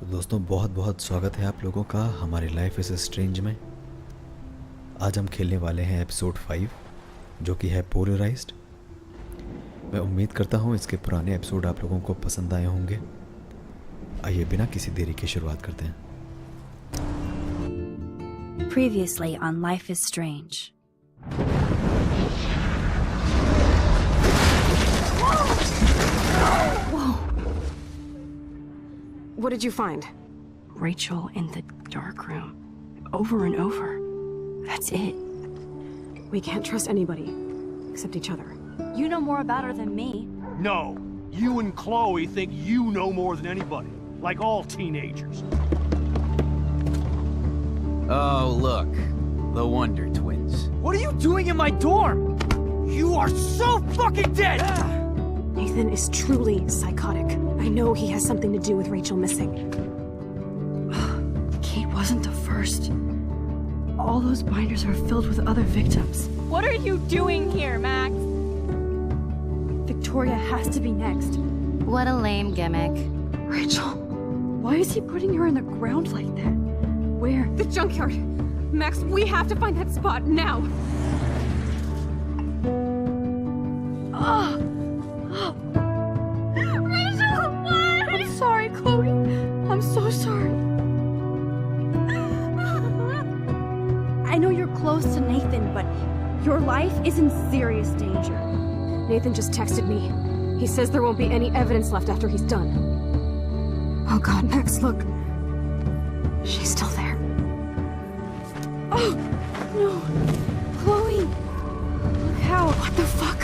तो दोस्तों बहुत बहुत स्वागत है आप लोगों का हमारे लाइफ इज स्ट्रेंज में। आज हम खेलने वाले हैं एपिसोड 5 जो कि है पोलराइज्ड। मैं उम्मीद करता हूँ इसके पुराने एपिसोड आप लोगों को पसंद आए होंगे। आइए बिना किसी देरी के शुरुआत करते हैं। Previously on Life is Strange. Whoa! What did you find? Rachel in the dark room. Over and over. That's it. We can't trust anybody, except each other. You know more about her than me. No. You and Chloe think you know more than anybody. Like all teenagers. Oh, look. The Wonder Twins. What are you doing in my dorm? You are so fucking dead! Nathan is truly psychotic. I know he has something to do with Rachel missing. Kate wasn't the first. All those binders are filled with other victims. What are you doing here, Max? Victoria has to be next. What a lame gimmick. Rachel, why is he putting her in the ground like that? Where? The junkyard! Max, we have to find that spot now! Rachel, what? I'm sorry, Chloe. I'm so sorry. I know you're close to Nathan, but your life is in serious danger. Nathan just texted me. He says there won't be any evidence left after he's done. Oh God, Max, look. She's still there. Oh, no. Chloe. Look how. What the fuck?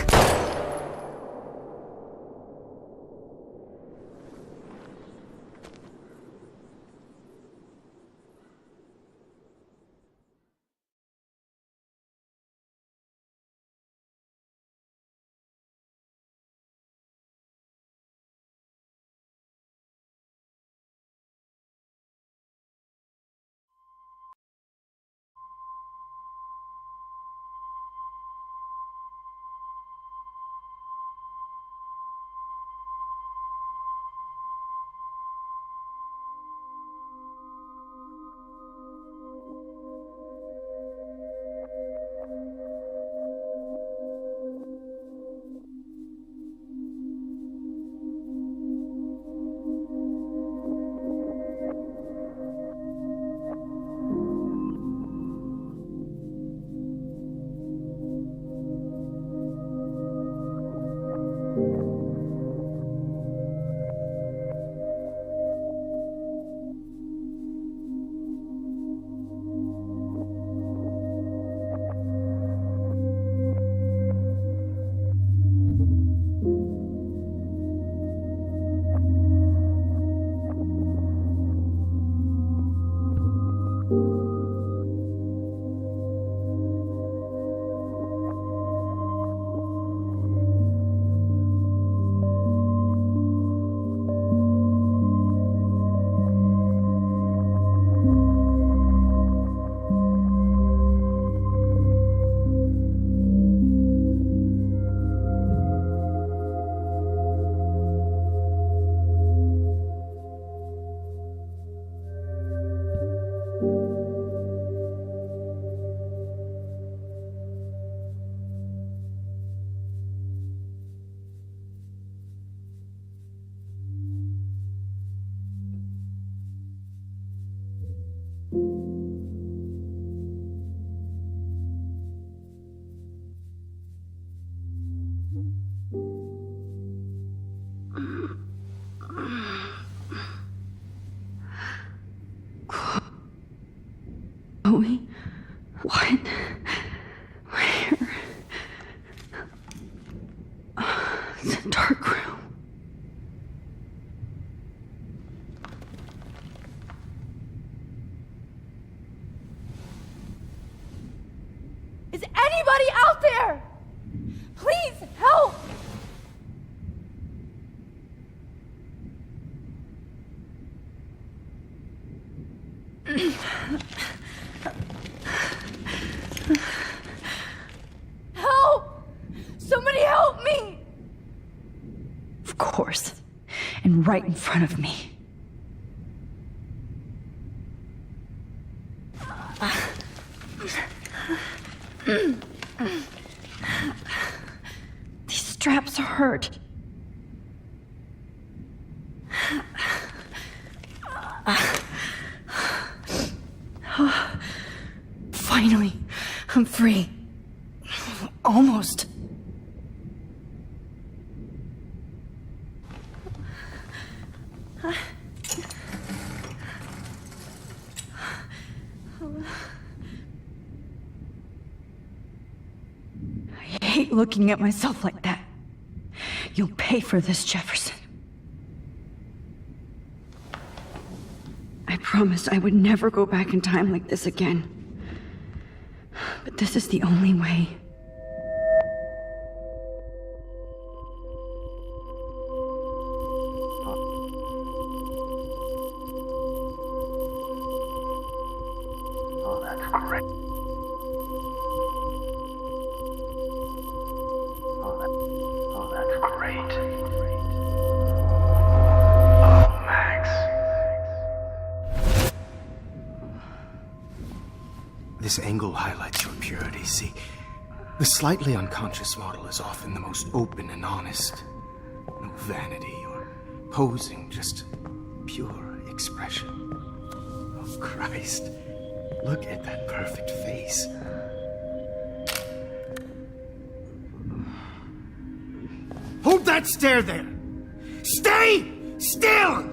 Chloe? What? Where? It's a dark room. Is anybody out there? Please help! Help! Somebody help me! Of course. And right in front of me. These straps hurt. Finally, I'm free. Almost. I hate looking at myself like that. You'll pay for this, Jefferson. I promised I would never go back in time like this again. But this is the only way. Oh, that's great. Oh, that's great. Oh, Max. This angle highlights your purity, see? The slightly unconscious model is often the most open and honest. No vanity or posing, just pure expression. Oh, Christ. Look at that perfect face. Hold that stare there! Stay still!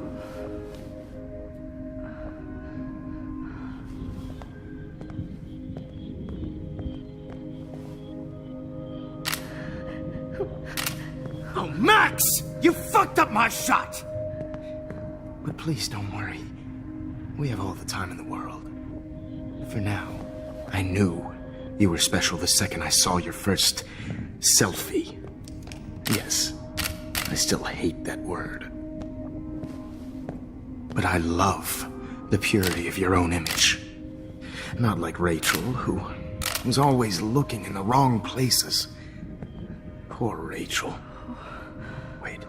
Oh, Max! You fucked up my shot! But please don't worry. We have all the time in the world. For now, I knew you were special the second I saw your first selfie. Yes, I still hate that word. But I love the purity of your own image. Not like Rachel, who was always looking in the wrong places. Poor Rachel. Wait.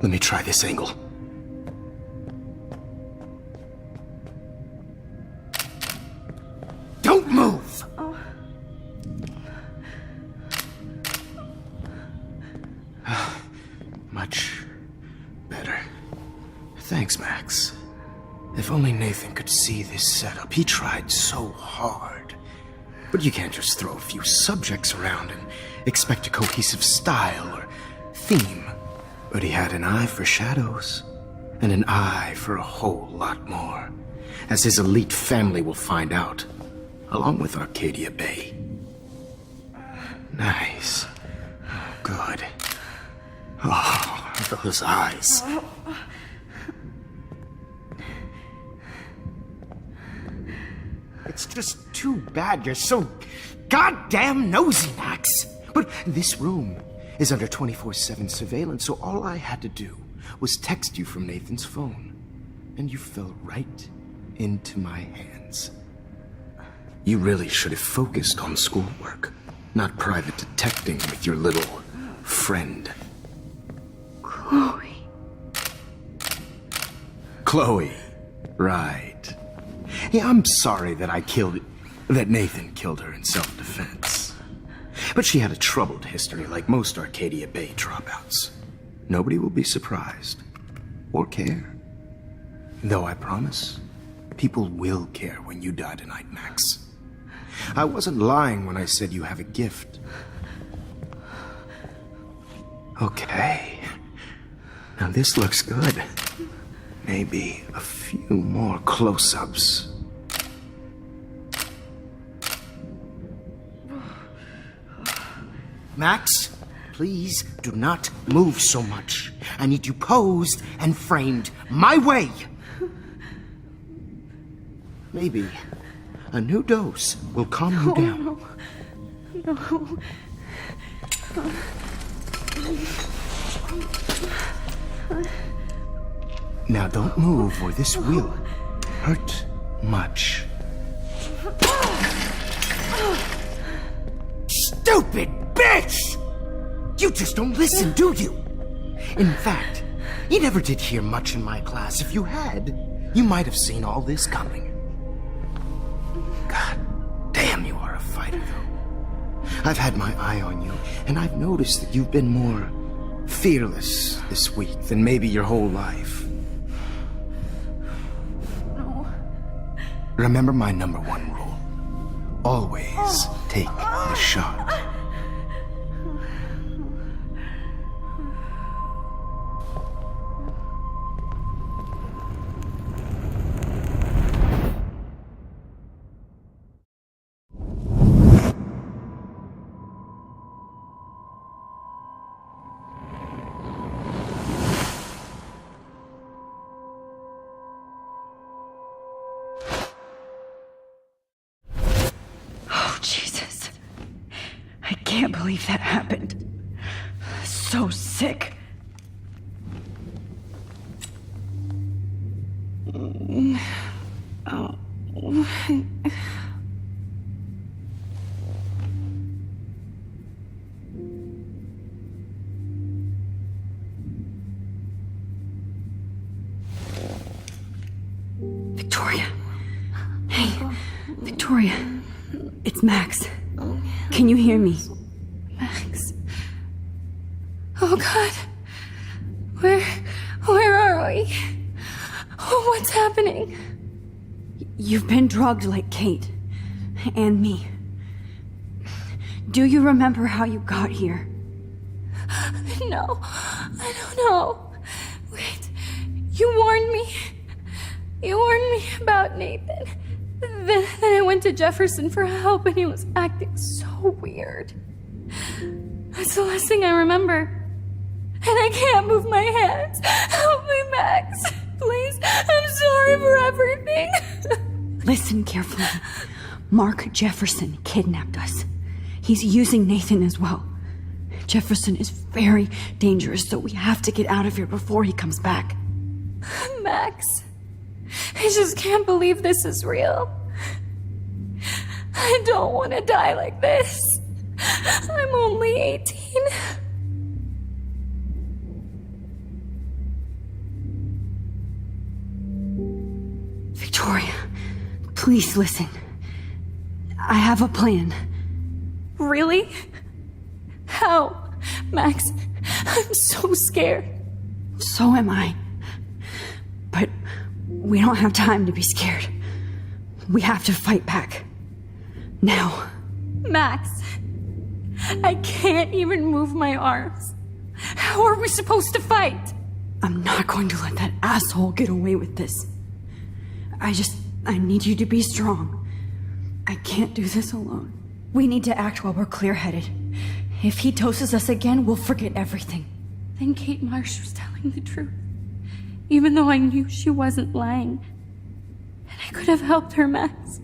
Let me try this angle. Don't move! Much better. Thanks, Max. If only Nathan could see this setup. He tried so hard. But you can't just throw a few subjects around and expect a cohesive style or theme. But he had an eye for shadows, and an eye for a whole lot more, as his elite family will find out, along with Arcadia Bay. Nice. Oh, good. Oh, those eyes. It's just too bad you're so goddamn nosy, Max. But this room is under 24/7 surveillance, so all I had to do was text you from Nathan's phone. And you fell right into my hands. You really should have focused on schoolwork, not private detecting with your little friend. Chloe. Chloe. Right. Yeah, I'm sorry that Nathan killed her in self-defense. But she had a troubled history like most Arcadia Bay dropouts. Nobody will be surprised. Or care. Though I promise, people will care when you die tonight, Max. I wasn't lying when I said you have a gift. Okay. Now this looks good. Maybe a few more close-ups. Max, please do not move so much. I need you posed and framed my way. Maybe a new dose will calm you down. No. Now don't move or this will hurt much. Stupid bitch! You just don't listen, do you? In fact, you never did hear much in my class. If you had, you might have seen all this coming. God damn, you I've had my eye on you, and I've noticed that you've been more fearless this week than maybe your whole life. No. Remember my #1 rule. Always take the shot. Oh, Jesus. I can't believe that happened. So sick. Oh. Victoria. Hey, Victoria. It's Max. Can you hear me? Max. Oh God. Where are we? Oh, what's happening? You've been drugged like Kate. And me. Do you remember how you got here? No, I don't know. Wait, you warned me. You warned me about Nathan. Then I went to Jefferson for help and he was acting so weird. That's the last thing I remember. And I can't move my hands. Help me, Max. Please, I'm sorry for everything. Listen carefully. Mark Jefferson kidnapped us. He's using Nathan as well. Jefferson is very dangerous, so we have to get out of here before he comes back. Max, I just can't believe this is real. I don't want to die like this. I'm only 18. Victoria, please listen. I have a plan. Really? How? Max, I'm so scared. So am I. But we don't have time to be scared. We have to fight back. Now. Max, I can't even move my arms. How are we supposed to fight? I'm not going to let that asshole get away with this. I need you to be strong. I can't do this alone. We need to act while we're clear-headed. If he doses us again, we'll forget everything. Then Kate Marsh was telling the truth. Even though I knew she wasn't lying. And I could have helped her, Max.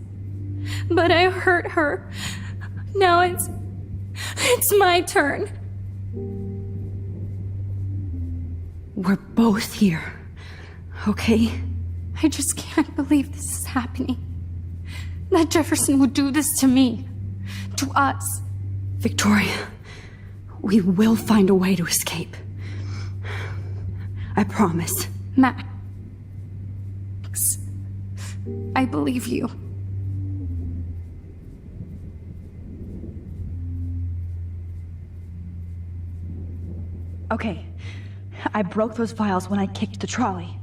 But I hurt her. Now it's my turn. We're both here. Okay? I just can't believe this is happening. That Jefferson would do this to me. To us. Victoria, we will find a way to escape. I promise. Max, I believe you. Okay. I broke those files when I kicked the trolley.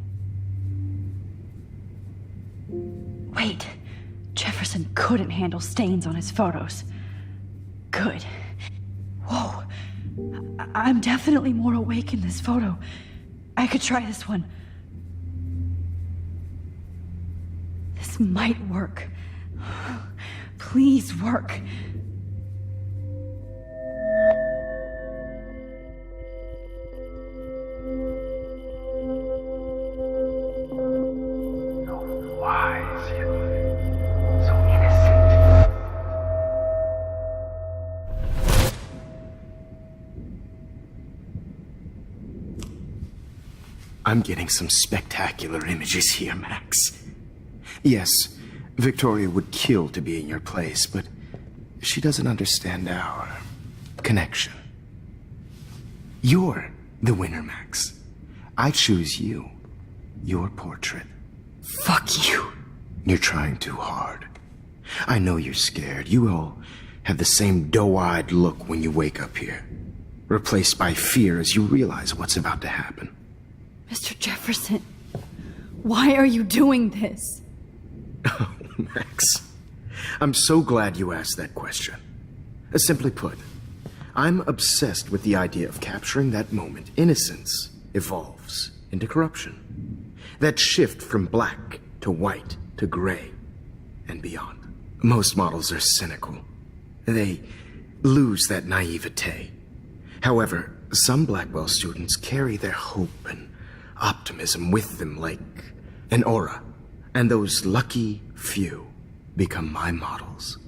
Wait. Jefferson couldn't handle stains on his photos. Good. Whoa. I'm definitely more awake in this photo. I could try this one. This might work. Please work. Wise yet so innocent. I'm getting some spectacular images here, Max. Yes, Victoria would kill to be in your place, but she doesn't understand our connection. You're the winner, Max. I choose you. Your portrait. Fuck you. You're trying too hard. I know you're scared. You will have the same doe-eyed look when you wake up here, replaced by fear as you realize what's about to happen. Mr. Jefferson, why are you doing this? Oh, Max, I'm so glad you asked that question. Simply put, I'm obsessed with the idea of capturing that moment innocence evolves into corruption. That shift from black to white to gray and beyond. Most models are cynical. They lose that naivete. However, some Blackwell students carry their hope and optimism with them like an aura. And those lucky few become my models.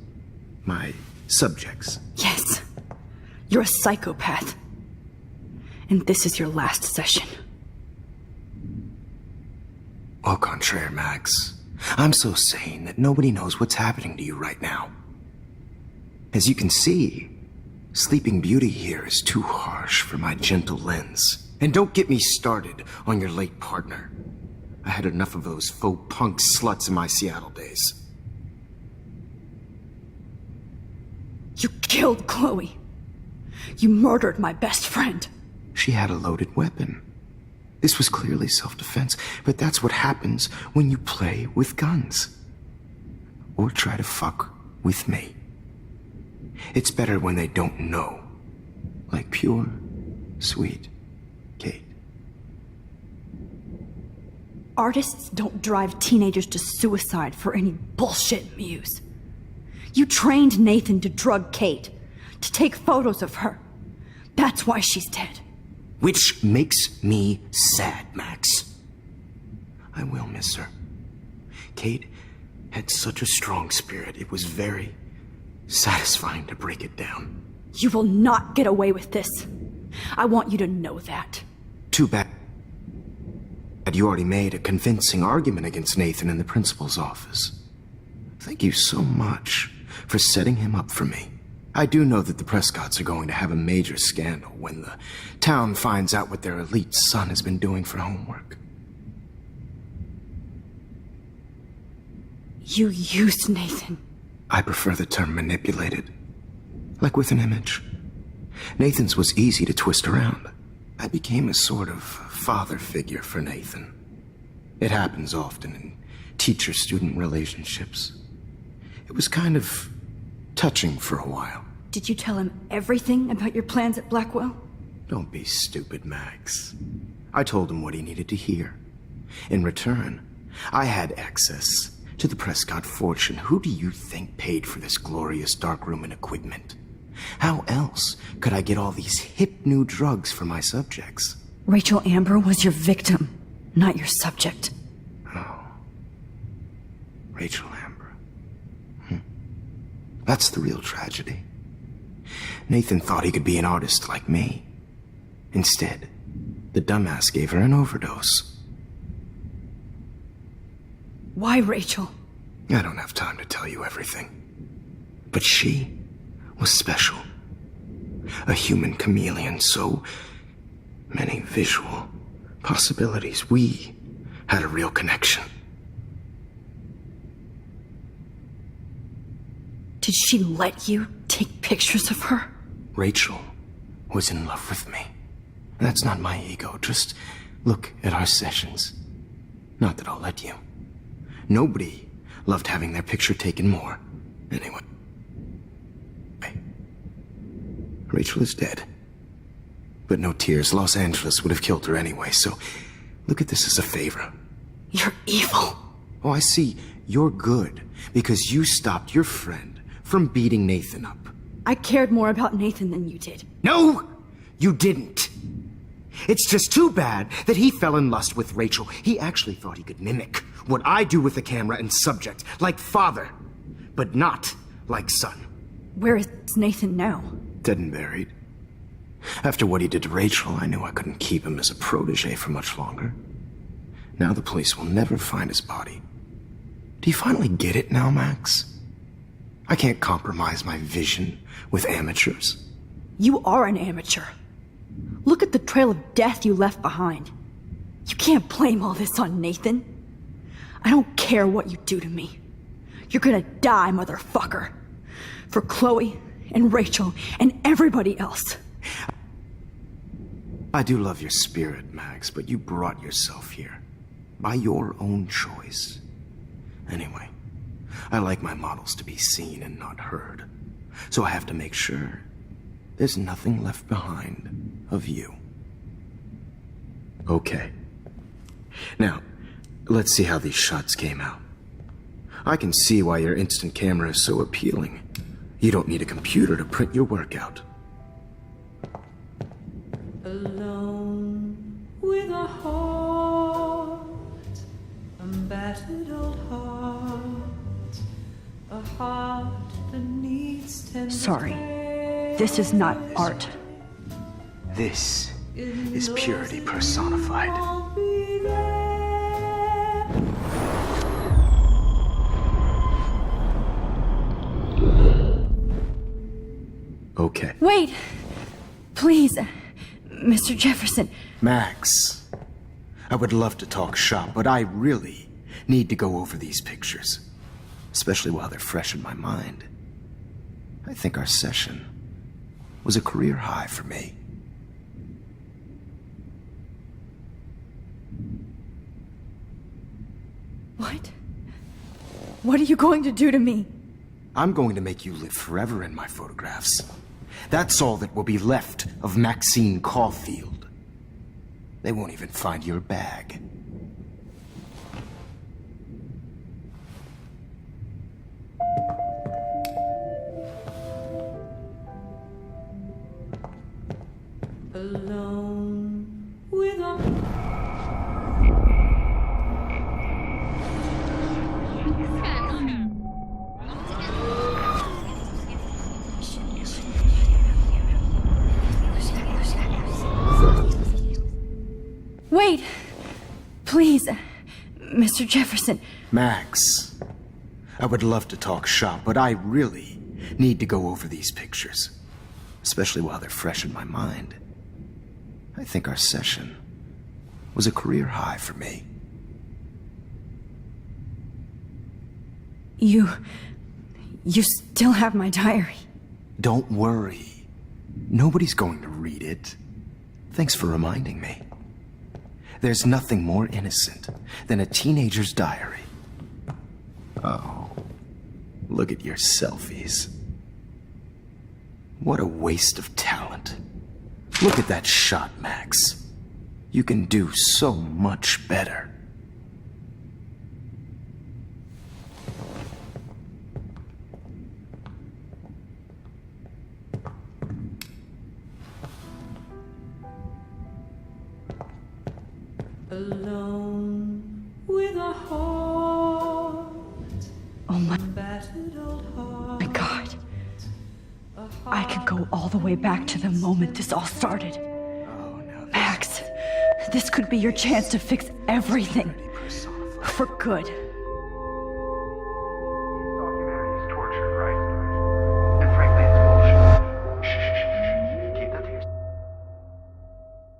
My subjects. Yes, you're a psychopath. And this is your last session. Au contraire, Max. I'm so sane that nobody knows what's happening to you right now. As you can see, Sleeping Beauty here is too harsh for my gentle lens. And don't get me started on your late partner. I had enough of those faux punk sluts in my Seattle days. You killed Chloe. You murdered my best friend. She had a loaded weapon. This was clearly self-defense, but that's what happens when you play with guns. Or try to fuck with me. It's better when they don't know. Like pure, sweet Kate. Artists don't drive teenagers to suicide for any bullshit muse. You trained Nathan to drug Kate, to take photos of her. That's why she's dead. Which makes me sad, Max. I will miss her. Kate had such a strong spirit, it was very satisfying to break it down. You will not get away with this. I want you to know that. Too bad. You already made a convincing argument against Nathan in the principal's office. Thank you so much for setting him up for me. I do know that the Prescotts are going to have a major scandal when the town finds out what their elite son has been doing for homework. You used Nathan. I prefer the term manipulated. Like with an image. Nathan's was easy to twist around. I became a sort of father figure for Nathan. It happens often in teacher-student relationships. It was kind of touching for a while. Did you tell him everything about your plans at Blackwell? Don't be stupid, Max. I told him what he needed to hear. In return, I had access to the Prescott fortune. Who do you think paid for this glorious darkroom and equipment? How else could I get all these hip new drugs for my subjects? Rachel Amber was your victim, not your subject. Oh. Rachel Amber. That's the real tragedy. Nathan thought he could be an artist like me. Instead, the dumbass gave her an overdose. Why Rachel? I don't have time to tell you everything. But she was special. A human chameleon, so many visual possibilities. We had a real connection. Did she let you take pictures of her? Rachel was in love with me. That's not my ego. Just look at our sessions. Not that I'll let you. Nobody loved having their picture taken more. Anyway. Rachel is dead. But no tears. Los Angeles would have killed her anyway, so look at this as a favor. You're evil. Oh, I see. You're good because you stopped your friend from beating Nathan up. I cared more about Nathan than you did. No, you didn't. It's just too bad that he fell in lust with Rachel. He actually thought he could mimic what I do with the camera and subject, like father, but not like son. Where is Nathan now? Dead and buried. After what he did to Rachel, I knew I couldn't keep him as a protege for much longer. Now the police will never find his body. Do you finally get it now, Max? I can't compromise my vision with amateurs. You are an amateur. Look at the trail of death you left behind. You can't blame all this on Nathan. I don't care what you do to me. You're gonna die, motherfucker. For Chloe and Rachel and everybody else. I do love your spirit, Max, but you brought yourself here. By your own choice. Anyway, I like my models to be seen and not heard. So I have to make sure there's nothing left behind of you. Okay. Now, let's see how these shots came out. I can see why your instant camera is so appealing. You don't need a computer to print your work out. Alone with a heart, a battered old heart, a heart that needs tender Sorry, this is not art. This is purity personified. I'll be there. Okay. Wait! Please, Mr. Jefferson. Max, I would love to talk shop, but I really need to go over these pictures. Especially while they're fresh in my mind. I think our session was a career high for me. What? What are you going to do to me? I'm going to make you live forever in my photographs. That's all that will be left of Maxine Caulfield. They won't even find your bag. Alone with a Wait! Please, Mr. Jefferson. Max, I would love to talk shop, but I really need to go over these pictures. Especially while they're fresh in my mind. I think our session was a career high for me. You still have my diary. Don't worry. Nobody's going to read it. Thanks for reminding me. There's nothing more innocent than a teenager's diary. Oh, look at your selfies. What a waste of talent. Look at that shot, Max. You can do so much better. alone with a heart, Oh my battered old heart. God. I could go all the way back to the moment this all started. Oh, no. Max, this could be your chance to fix everything. For good.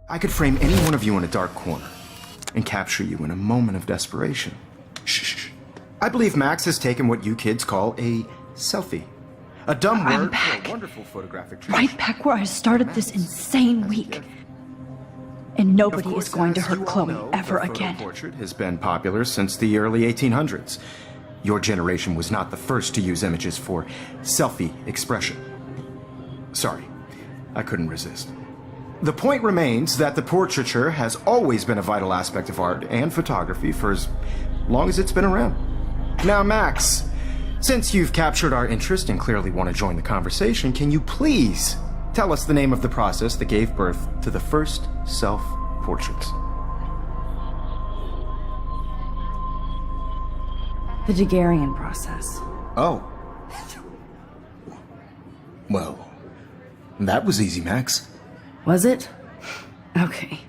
I could frame any one of you in a dark corner and capture you in a moment of desperation. Shh. I believe Max has taken what you kids call a selfie. A dumb word I'm for back. a wonderful photographic treat. Right back where I started this insane week. And nobody is going to hurt Chloe ever again. Portrait has been popular since the early 1800s. Your generation was not the first to use images for selfie expression. Sorry, I couldn't resist. The point remains that the portraiture has always been a vital aspect of art and photography for as long as it's been around. Now, Max, since you've captured our interest and clearly want to join the conversation, can you please tell us the name of the process that gave birth to the first self-portraits? The Daguerrean process. Oh. Well, that was easy, Max. Was it? Okay.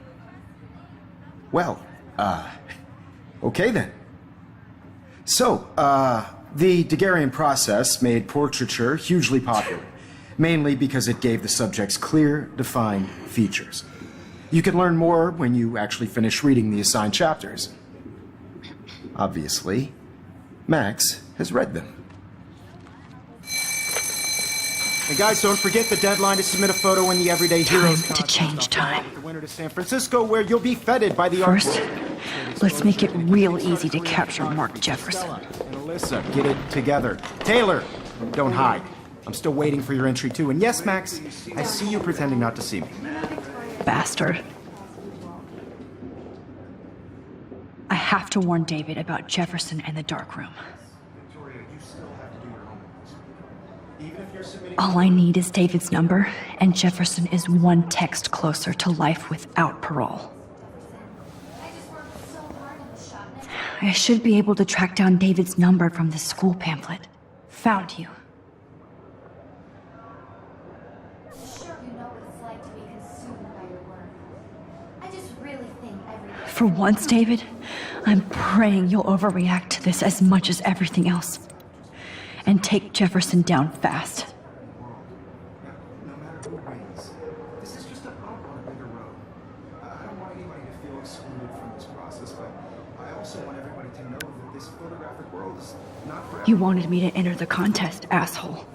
Well, okay then. So, the Daguerrean process made portraiture hugely popular, mainly because it gave the subjects clear, defined features. You can learn more when you actually finish reading the assigned chapters. Obviously, Max has read them. And guys, don't forget the deadline to submit a photo in the Everyday Heroes Time to contest. change time. The winner to San Francisco, where you'll be feted by the First, let's make it real easy to capture Mark Jefferson. And Alyssa, get it together. Taylor, don't hide. I'm still waiting for your entry too. And yes, Max, I see you pretending not to see me. Bastard. I have to warn David about Jefferson and the dark room. All I need is David's number, and Jefferson is one text closer to life without parole. I should be able to track down David's number from the school pamphlet. Found you. For once, David, I'm praying you'll overreact to this as much as everything else. And take Jefferson down fast. No matter who wins, this is just a bump on a bigger road. I don't want anybody to feel excluded from this process, but I also want everybody to know that this photographic world is not for You wanted me to enter the contest, asshole.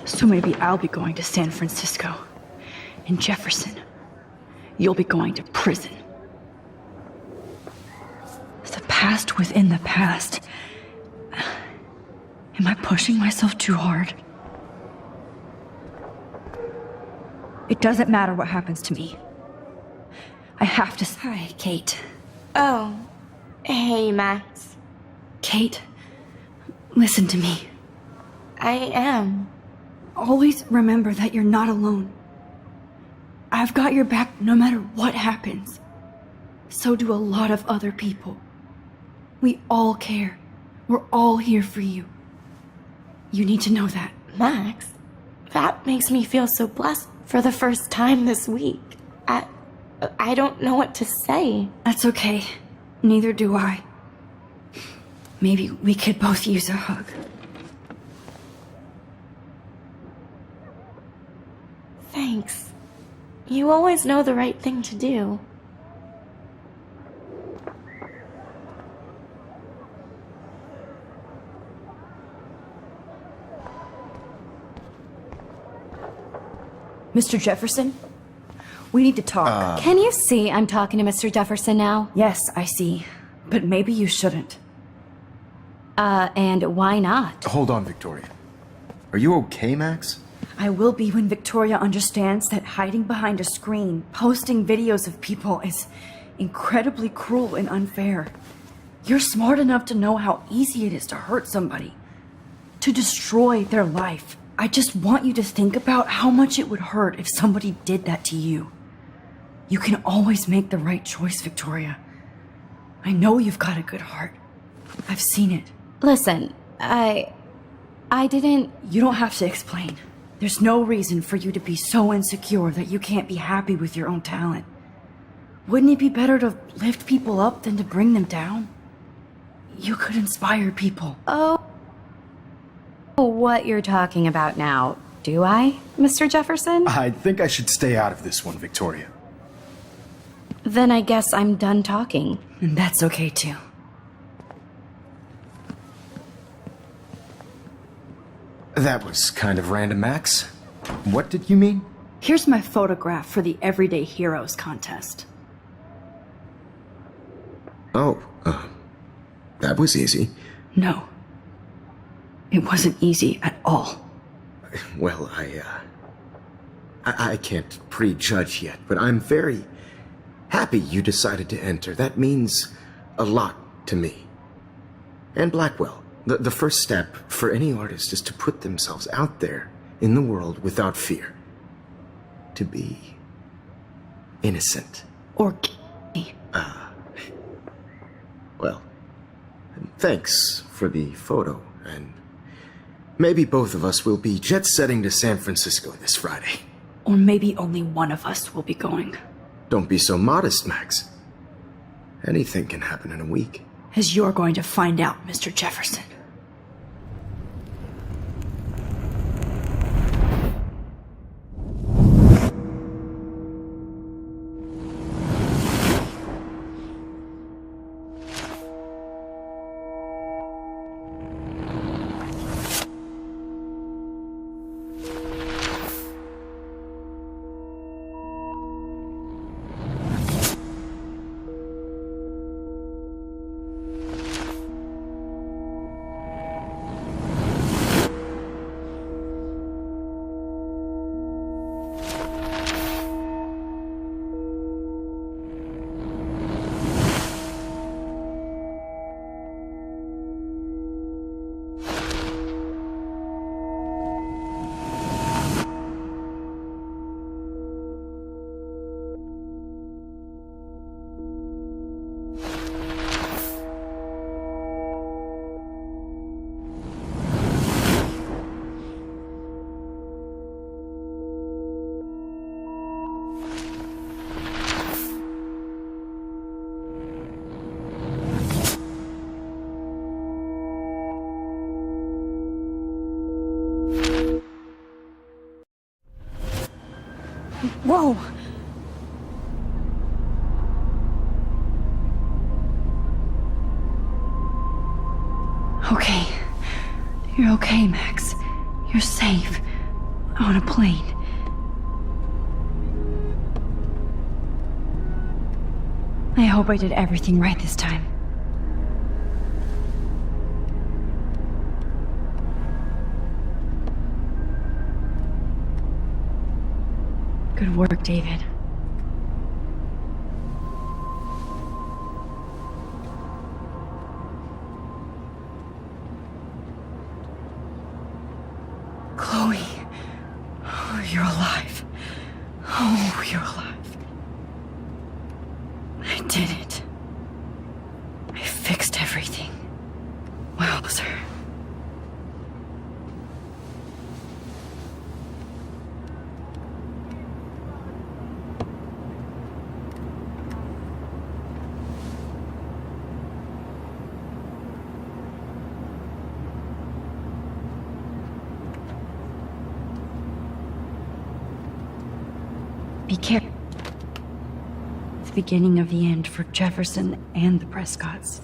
So maybe I'll be going to San Francisco. And Jefferson, you'll be going to prison. The past within the past. Am I pushing myself too hard? It doesn't matter what happens to me. I have to. Hi, Kate. Oh. Hey, Max. Kate, listen to me. I am. Always remember that you're not alone. I've got your back no matter what happens. So do a lot of other people. We all care. We're all here for you. You need to know that. Max, that makes me feel so blessed for the first time this week. I don't know what to say. That's okay. Neither do I. Maybe we could both use a hug. Thanks. You always know the right thing to do. Mr. Jefferson? We need to talk. Can you see I'm talking to Mr. Jefferson now? Yes, I see. But maybe you shouldn't. And why not? Hold on, Victoria. Are you okay, Max? I will be when Victoria understands that hiding behind a screen, posting videos of people is incredibly cruel and unfair. You're smart enough to know how easy it is to hurt somebody, to destroy their life. I just want you to think about how much it would hurt if somebody did that to you. You can always make the right choice, Victoria. I know you've got a good heart. I've seen it. Listen, I didn't... You don't have to explain. There's no reason for you to be so insecure that you can't be happy with your own talent. Wouldn't it be better to lift people up than to bring them down? You could inspire people. Oh, what you're talking about now, do I, Mr. Jefferson? I think I should stay out of this one, Victoria. Then I guess I'm done talking. And that's okay too. That was kind of random, Max. What did you mean? Here's my photograph for the Everyday Heroes contest. Oh, that was easy. No. It wasn't easy at all. Well, I can't prejudge yet, but I'm very happy you decided to enter. That means a lot to me. And Blackwell. The first step for any artist is to put themselves out there in the world without fear. To be innocent. Or gay. Well, thanks for the photo, and maybe both of us will be jet-setting to San Francisco this Friday. Or maybe only one of us will be going. Don't be so modest, Max. Anything can happen in a week. As you're going to find out, Mr. Jefferson. Whoa! Okay. You're okay, Max. You're safe. On a plane. I hope I did everything right this time. Good work, David. Chloe. Oh, you're alive. Oh, you're alive. I did it. I fixed everything. Well, sir. Be careful. It's the beginning of the end for Jefferson and the Prescotts.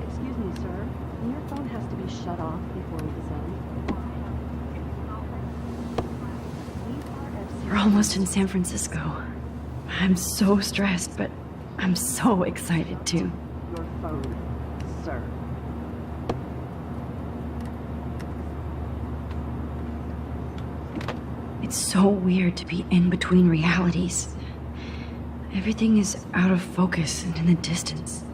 Excuse me, sir. Your phone has to be shut off before we descend. We're almost in San Francisco. I'm so stressed, but I'm so excited too. Your phone, sir. It's so weird to be in between realities. Everything is out of focus and in the distance.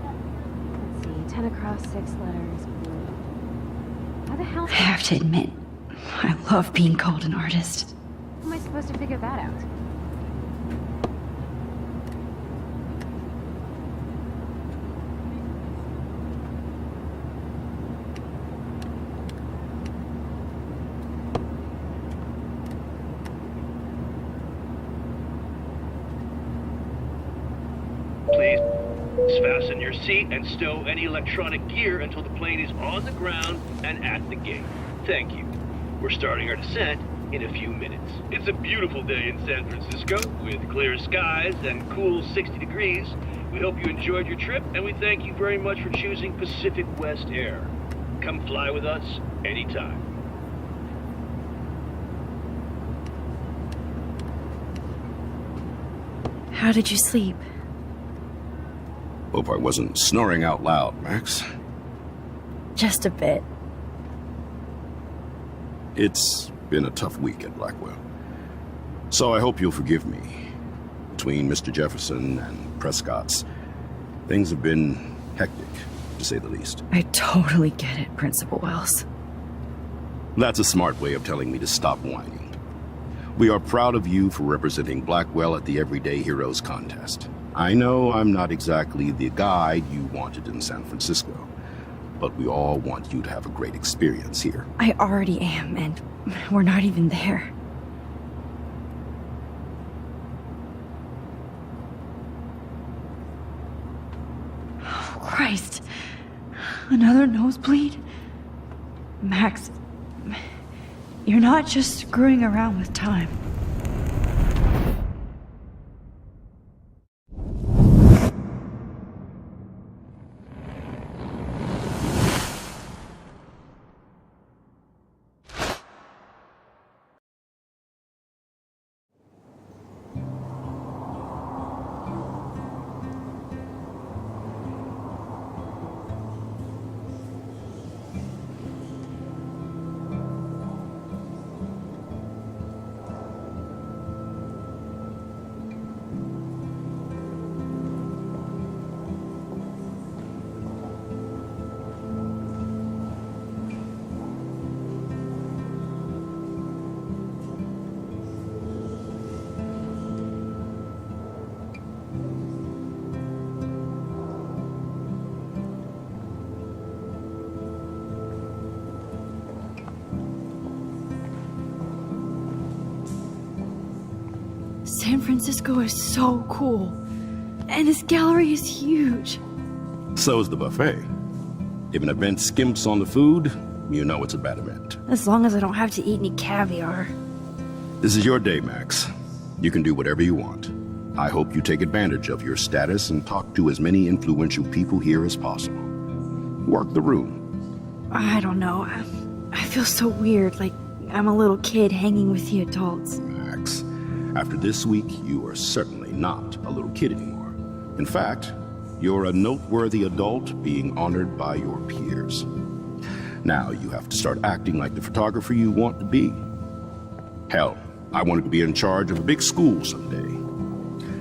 Let's see, 10 across, 6 letters, blue. How the hell I have to admit, I love being called an artist. how am I supposed to figure that out? Please fasten your seat and stow any electronic gear until the plane is on the ground and at the gate. Thank you. We're starting our descent in a few minutes. It's a beautiful day in San Francisco with clear skies and cool 60 degrees. We hope you enjoyed your trip, and we thank you very much for choosing Pacific West Air. Come fly with us anytime. How did you sleep? Hope I wasn't snoring out loud, Max. Just a bit. It's been a tough week at Blackwell. So I hope you'll forgive me. Between Mr. Jefferson and Prescott's, things have been hectic, to say the least. I totally get it, Principal Wells. That's a smart way of telling me to stop whining. We are proud of you for representing Blackwell at the Everyday Heroes contest. I know I'm not exactly the guide you wanted in San Francisco, but we all want you to have a great experience here. I already am, and we're not even there. Oh, Christ. Another nosebleed? Max, you're not just screwing around with time. San Francisco is so cool. And this gallery is huge. So's the buffet. If an event skimps on the food, you know it's a bad event. As long as I don't have to eat any caviar. This is your day, Max. You can do whatever you want. I hope you take advantage of your status and talk to as many influential people here as possible. Work the room. I don't know. I feel so weird, like I'm a little kid hanging with the adults. Max, after this week, you are certainly not a little kid anymore. In fact, you're a noteworthy adult being honored by your peers. Now you have to start acting like the photographer you want to be. Hell, I wanted to be in charge of a big school someday.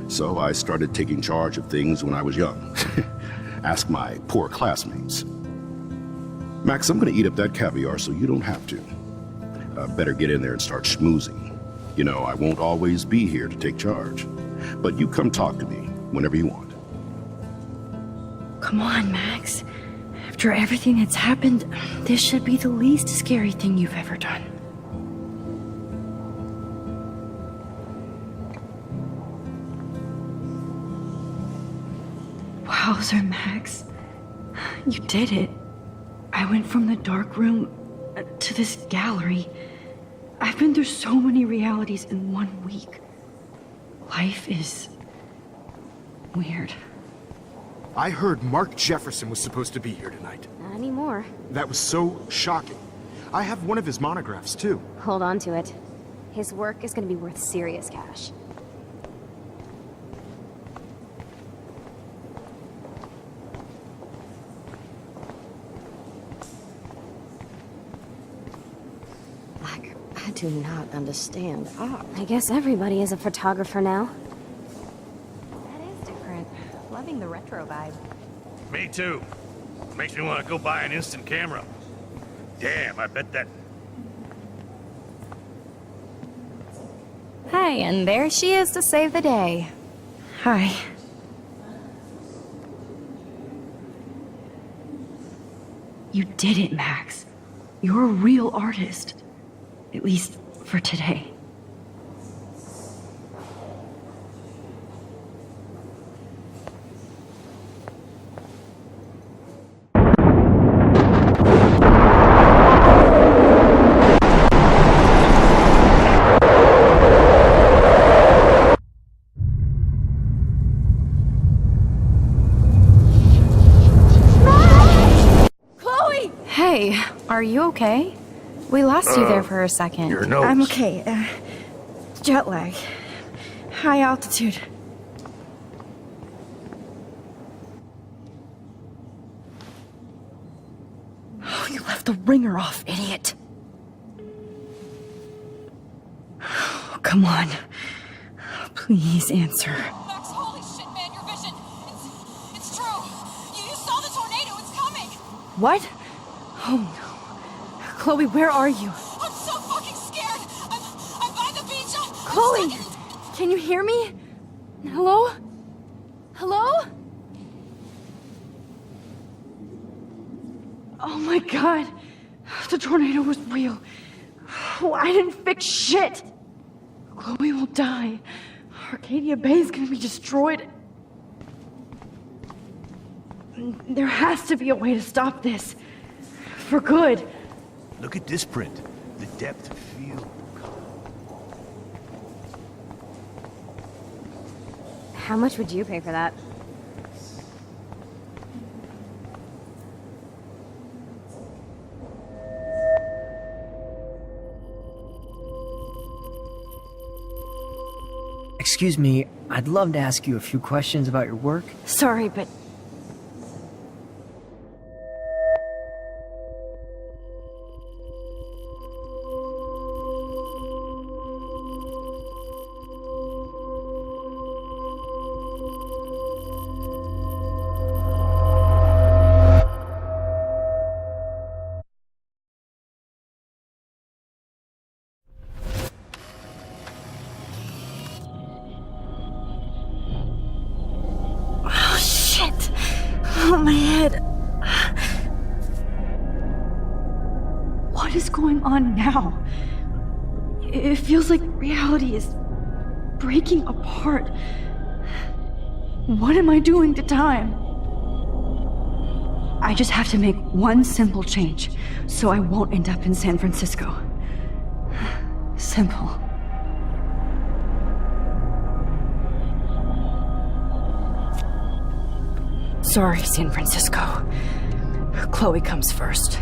So I started taking charge of things when I was young. Ask my poor classmates. Max, I'm gonna eat up that caviar so you don't have to. Better get in there and start schmoozing. You know, I won't always be here to take charge. But you come talk to me whenever you want. Come on, Max. After everything that's happened, this should be the least scary thing you've ever done. Wowzer, Max. You did it. I went from the dark room to this gallery. I've been through so many realities in 1 week. Life is weird. I heard Mark Jefferson was supposed to be here tonight. Not anymore. That was so shocking. I have one of his monographs, too. Hold on to it. His work is going to be worth serious cash. I do not understand art. I guess everybody is a photographer now. That is different. Loving the retro vibe. Me too. Makes me want to go buy an instant camera. Damn, I bet that... Hi, and there she is to save the day. Hi. You did it, Max. You're a real artist. At least for today. Chloe! Hey, are you okay? We lost you there for a second. Your nose. I'm okay. Jet lag. High altitude. Oh, you left the ringer off, idiot. Oh, come on. Please answer. Max, holy shit, man, your vision. It's true. You saw the tornado. It's coming. What? Oh no. Chloe, where are you? I'm so fucking scared. I'm by the beach. Chloe! Can you hear me? Hello? Hello? Oh my god. The tornado was real. Oh, I didn't fix shit. Chloe will die. Arcadia Bay is gonna be destroyed. There has to be a way to stop this. For good. Look at this print. The depth of field. How much would you pay for that? Excuse me, I'd love to ask you a few questions about your work. Sorry, but oh, my head. What is going on now? It feels like reality is breaking apart. What am I doing to time? I just have to make one simple change, so I won't end up in San Francisco. Simple. Sorry, San Francisco. Chloe comes first.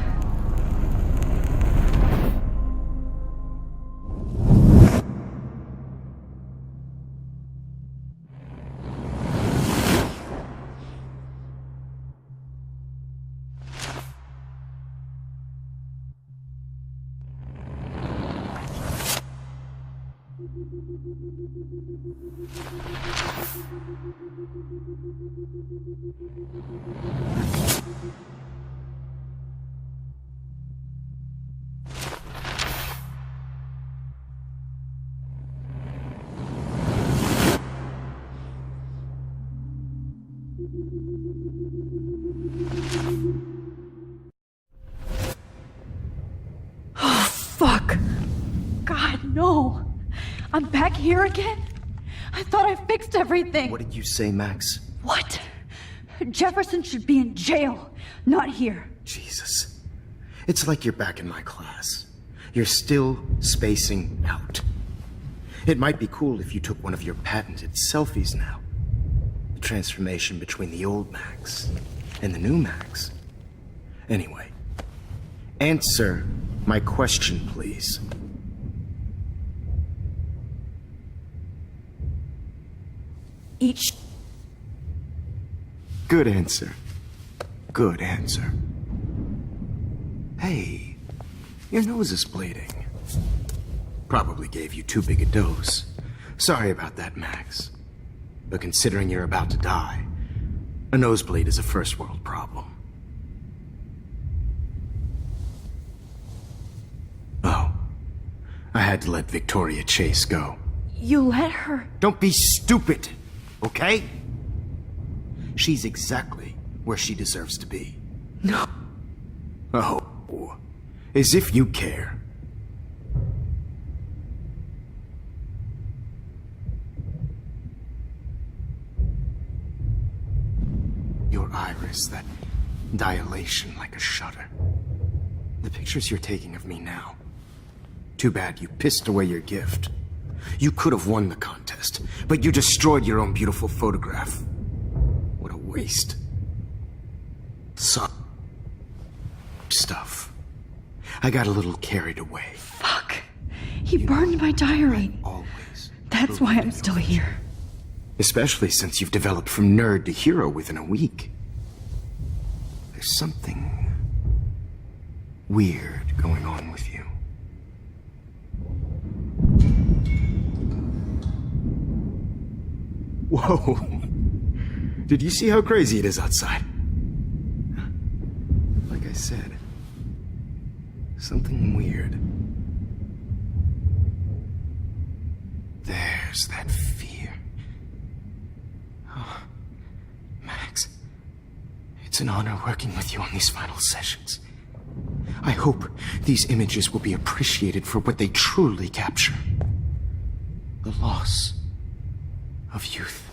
Oh, fuck. God, no. I'm back here again? I thought I fixed everything. What did you say, Max? What? Jefferson should be in jail, not here. Jesus. It's like you're back in my class. You're still spacing out. It might be cool if you took one of your patented selfies now. The transformation between the old Max and the new Max. Anyway, answer my question, please. Each... Good answer. Good answer. Hey, your nose is bleeding. Probably gave you too big a dose. Sorry about that, Max. But considering you're about to die, a nosebleed is a first world problem. Oh, I had to let Victoria Chase go. You let her... Don't be stupid, okay? She's exactly where she deserves to be. No. Oh, as if you care. Your iris, that dilation like a shutter. The pictures you're taking of me now. Too bad you pissed away your gift. You could have won the contest, but you destroyed your own beautiful photograph. What a waste. Stuff. I got a little carried away. Fuck. He burned my diary. Always. That's why I'm still here. Especially since you've developed from nerd to hero within a week. There's something weird going on with you. Whoa. Did you see how crazy it is outside? Like I said, something weird. There's that fear. Oh, Max, it's an honor working with you on these final sessions. I hope these images will be appreciated for what they truly capture. The loss of youth.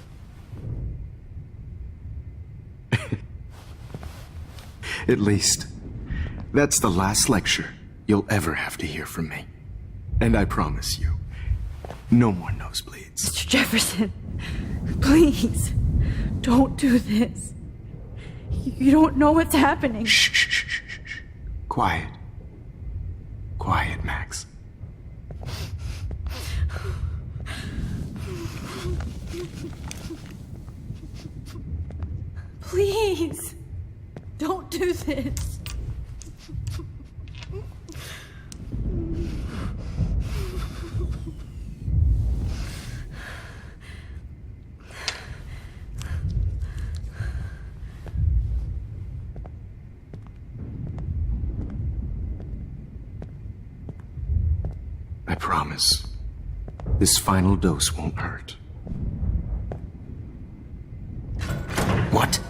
At least, that's the last lecture you'll ever have to hear from me. And I promise you, no more nosebleeds. Mr. Jefferson, please, don't do this. You don't know what's happening. Shh, shh, shh, shh, shh. Quiet. Quiet, Max. Please, don't do this. I promise, this final dose won't hurt. What?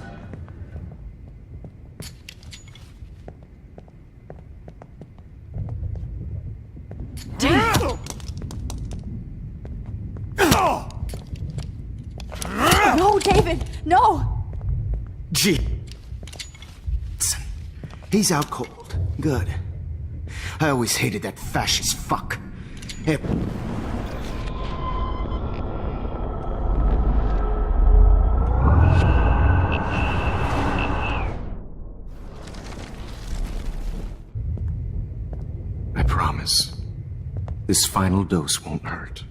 No, David, no! Gee. He's out cold. Good. I always hated that fascist fuck. Hey. I promise, this final dose won't hurt.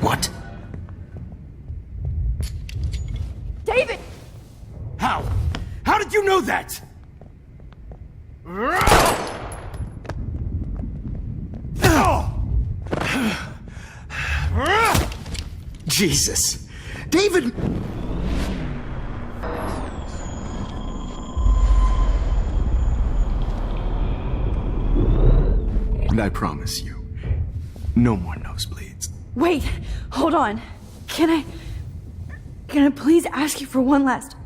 What? David! How? How did you know that? Jesus. David! And I promise you, no more nosebleeds. Wait, hold on. Can I please ask you for one last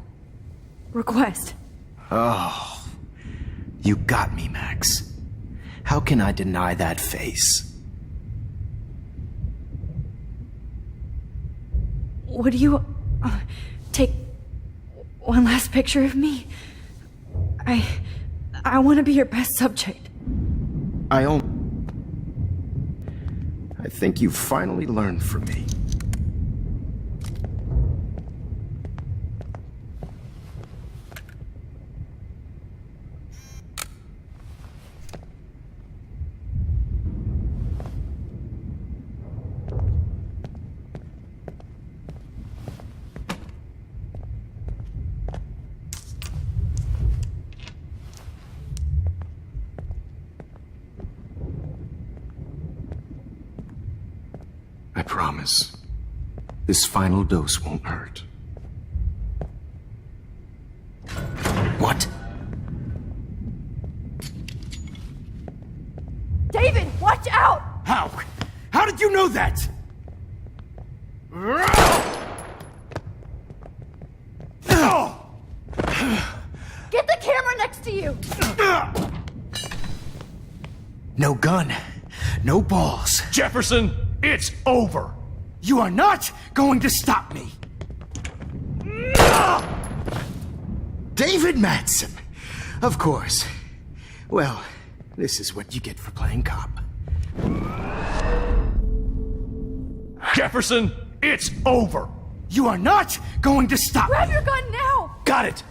request? Oh, you got me, Max. How can I deny that face? Would you take one last picture of me? I want to be your best subject. I think you finally learned from me. I promise, this final dose won't hurt. What? David, watch out! How? How did you know that? Get the camera next to you! No gun, no balls. Jefferson, it's over. You are not going to stop me. David Madsen. Of course. Well, this is what you get for playing cop. Jefferson, it's over. You are not going to stop Grab me. your gun now! Got it.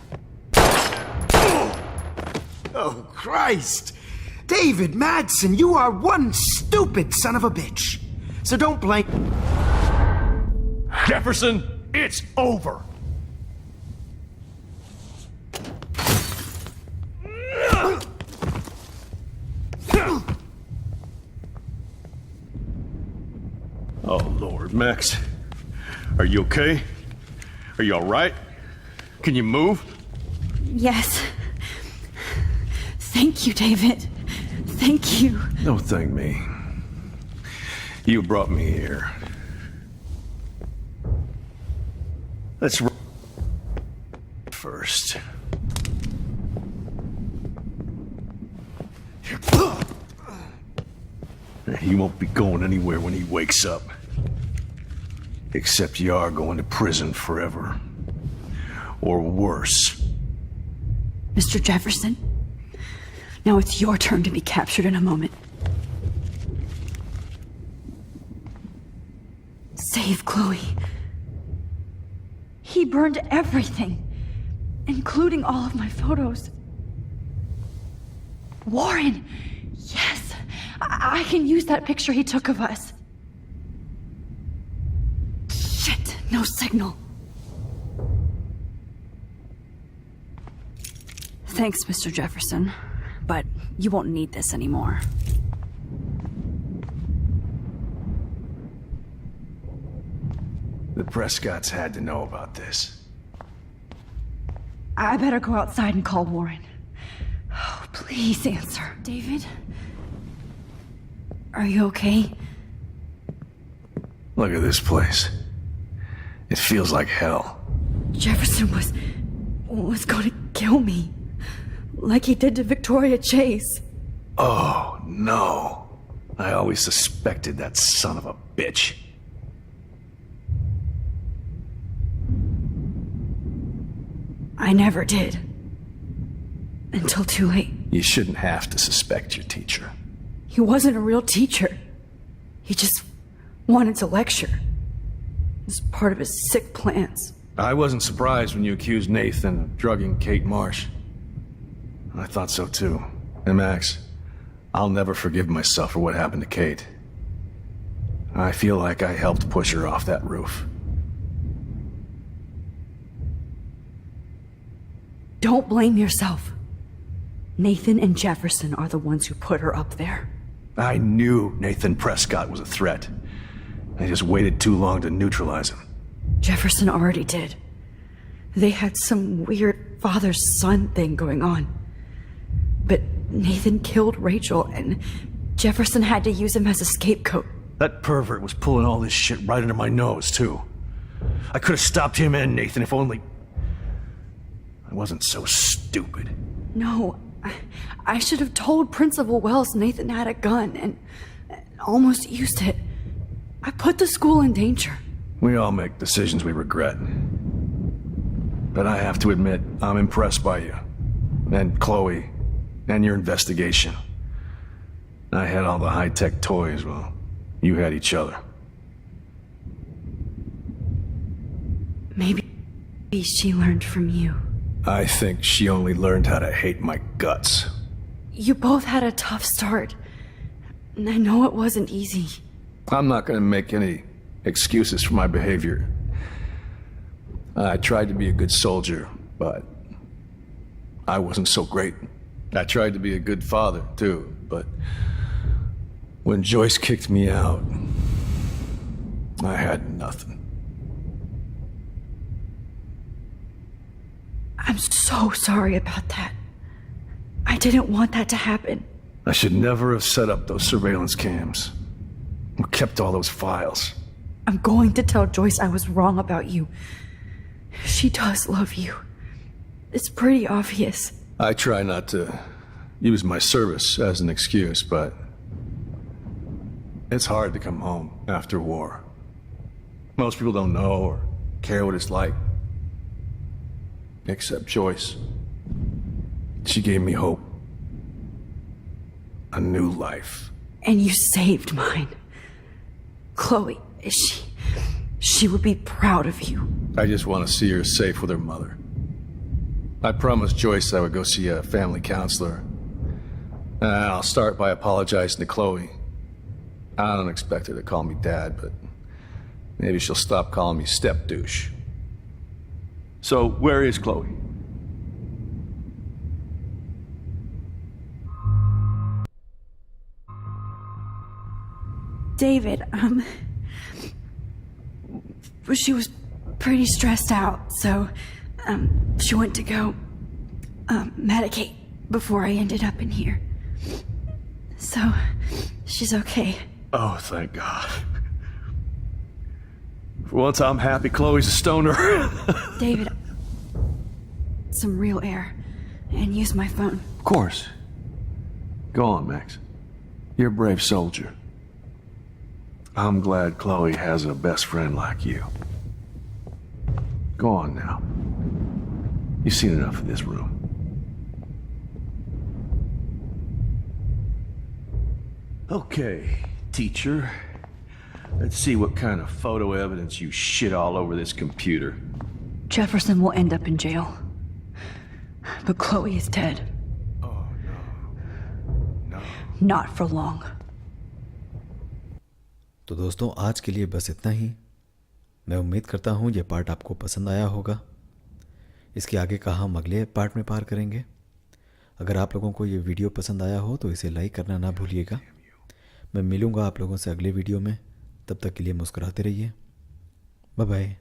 Oh, Christ. David Madsen, you are one stupid son of a bitch. So don't blame... Jefferson, it's over. Oh, Lord, Max. Are you okay? Are you all right? Can you move? Yes. Thank you, David. Thank you. Don't thank me. You brought me here. Let's first. He won't be going anywhere when he wakes up. Except you are going to prison forever. Or worse. Mr. Jefferson, now it's your turn to be captured in a moment. Save Chloe. He burned everything, including all of my photos. Warren! Yes! I can use that picture he took of us. Shit, no signal. Thanks, Mr. Jefferson, but you won't need this anymore. The Prescotts had to know about this. I better go outside and call Warren. Oh, please answer. David? Are you okay? Look at this place. It feels like hell. Jefferson was going to kill me. Like he did to Victoria Chase. Oh, no. I always suspected that son of a bitch. I never did. Until too late. You shouldn't have to suspect your teacher. He wasn't a real teacher. He just wanted to lecture. It was part of his sick plans. I wasn't surprised when you accused Nathan of drugging Kate Marsh. I thought so too. And Max, I'll never forgive myself for what happened to Kate. I feel like I helped push her off that roof. Don't blame yourself. Nathan and Jefferson are the ones who put her up there. I knew Nathan Prescott was a threat. I just waited too long to neutralize him. Jefferson already did. They had some weird father-son thing going on. But Nathan killed Rachel, and Jefferson had to use him as a scapegoat. That pervert was pulling all this shit right under my nose, too. I could have stopped him and Nathan if only I wasn't so stupid. No, I should have told Principal Wells Nathan had a gun and almost used it. I put the school in danger. We all make decisions we regret. But I have to admit, I'm impressed by you. And Chloe. And your investigation. I had all the high-tech toys, well, you had each other. Maybe she learned from you. I think she only learned how to hate my guts. You both had a tough start. And I know it wasn't easy. I'm not gonna make any excuses for my behavior. I tried to be a good soldier, but I wasn't so great. I tried to be a good father, too, but when Joyce kicked me out, I had nothing. I'm so sorry about that. I didn't want that to happen. I should never have set up those surveillance cams. Or kept all those files. I'm going to tell Joyce I was wrong about you. She does love you. It's pretty obvious. I try not to use my service as an excuse, but it's hard to come home after war. Most people don't know or care what it's like. Except Joyce. She gave me hope. A new life. And you saved mine. Chloe, she would be proud of you. I just want to see her safe with her mother. I promised Joyce I would go see a family counselor. And I'll start by apologizing to Chloe. I don't expect her to call me Dad, but maybe she'll stop calling me step douche. So, where is Chloe? David, she was pretty stressed out, so, she went to go, medicate before I ended up in here. So, she's okay. Oh, thank God. For once, I'm happy Chloe's a stoner. David, some real air, and use my phone. Of course. Go on, Max. You're a brave soldier. I'm glad Chloe has a best friend like you. Go on now. You've seen enough of this room. Okay, teacher. Let's see what kind of photo evidence you shit all over this computer. Jefferson will end up in jail. But Chloe is dead. Oh, no. No. Not for long. तो दोस्तों आज के लिए बस इतना ही। मैं उम्मीद करता हूँ ये पार्ट आपको पसंद आया होगा। इसके आगे का हम अगले पार्ट में पार करेंगे। अगर आप लोगों को ये वीडियो पसंद आया हो तो इसे लाइक करना ना भूलिएगा। मैं मिलूँगा आप लोगों से अगले वीडियो में। तब तक के लिए मुस्कुराते रहिए। Bye bye.